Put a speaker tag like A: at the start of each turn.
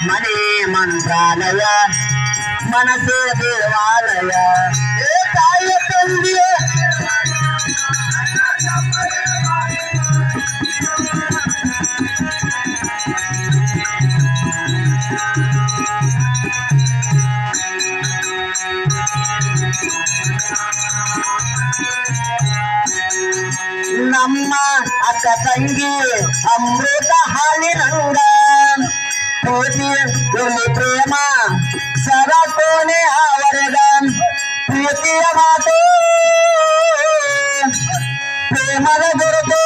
A: ಮನೆ ಮಂತ್ರಾಲಯ ಮನಸ್ಸೇ ದೇವಾಲಯ ತಾಯಿಯ ತಂದೆಯ ನಮ್ಮ ಅಕ್ಕ ತಂಗಿ ಅಮೃತ ಹಾಲಿನಂಗ ಕೋಟಿ ಇಲ್ಲಿ ಪ್ರೇಮ ಸರಕೋನೆ ಅವರಗ ಪ್ರೀತಿಯ ಮಾತು ಪ್ರೇಮದ ಗುರುತು